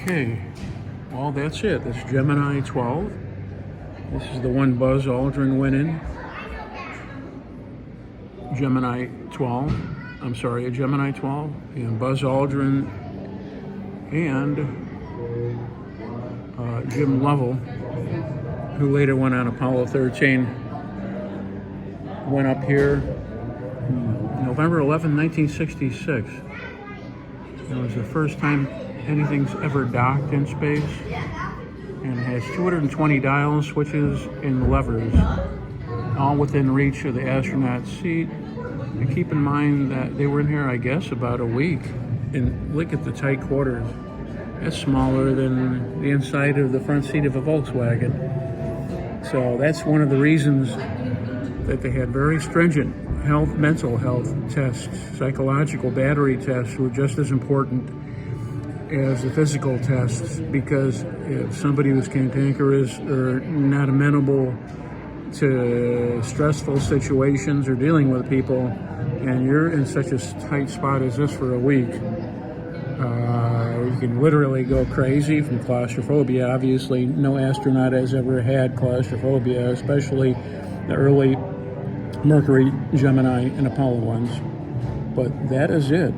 Okay, well that's it. That's Gemini12. This is the one Buzz Aldrin went in. Gemini12. I'm sorry, a Gemini12. And Buzz Aldrin and Jim Lovell, who later went on Apollo 13, went up here November 11, 1966. It was the first time anything's ever docked in space, and it has 220 dials, switches, and levers, all within reach of the astronaut's seat. And keep in mind that they were in here, I guess, about a week. And look at the tight quarters. That's smaller than the inside of the front seat of a Volkswagen. So that's one of the reasons that they had very stringent mental health tests. Psychological battery tests were just as important as the physical tests, because if somebody was cantankerous or not amenable to stressful situations or dealing with people, and you're in such a tight spot as this for a week, you can literally go crazy from claustrophobia. Obviously, no astronaut has ever had claustrophobia, especially the early Mercury, Gemini, and Apollo ones. But that is it.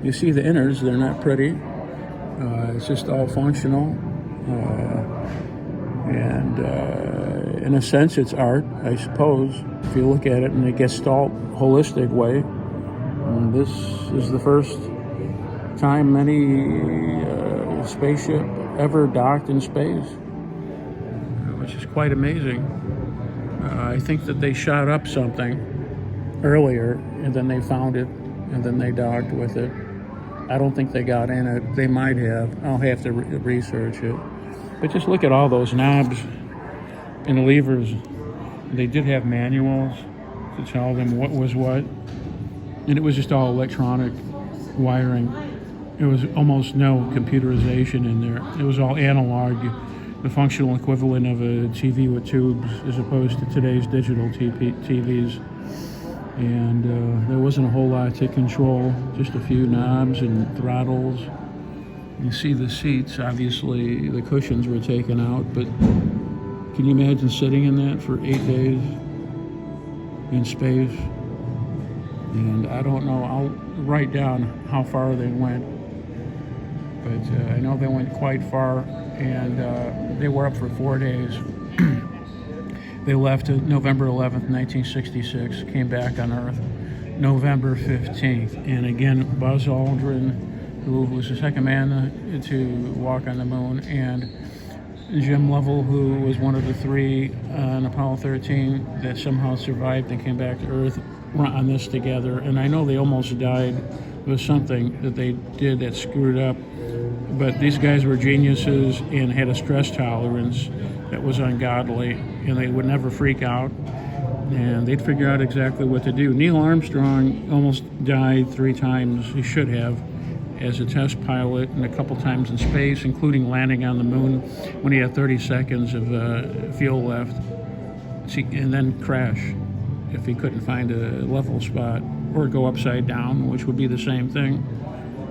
You see the innards, they're not pretty. It's just all functional, and in a sense it's art, I suppose, if you look at it in a Gestalt holistic way. And this is the first time any spaceship ever docked in space, which is quite amazing. I think that they shot up something earlier, and then they found it, and then they docked with it. I don't think they got in it. They might have. I'll have to research it. But just look at all those knobs and the levers. They did have manuals to tell them what was what. And it was just all electronic wiring. There was almost no computerization in there. It was all analog, the functional equivalent of a TV with tubes, as opposed to today's digital TVs. And there wasn't a whole lot to control, just a few knobs and throttles. You see the seats, obviously the cushions were taken out, but can you imagine sitting in that for 8 days in space? And I don't know, I'll write down how far they went, but I know they went quite far, and they were up for 4 days. They left November 11th, 1966, came back on Earth November 15th. And again, Buzz Aldrin, who was the second man to walk on the moon, and Jim Lovell, who was one of the 3 on Apollo 13 that somehow survived and came back to Earth, were on this together. And I know they almost died. It was something that they did that screwed up But these guys were geniuses and had a stress tolerance that was ungodly, and they would never freak out, and they'd figure out exactly what to do. Neil Armstrong almost died 3 times, he should have, as a test pilot, and a couple times in space, including landing on the moon when he had 30 seconds of fuel left, and then crash if he couldn't find a level spot, or go upside down, which would be the same thing.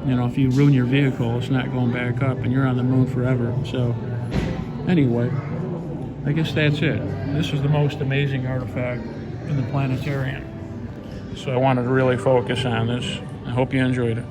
You know, if you ruin your vehicle, it's not going back up, and you're on the moon forever. So, anyway, I guess that's it. This is the most amazing artifact in the planetarium. So I wanted to really focus on this. I hope you enjoyed it.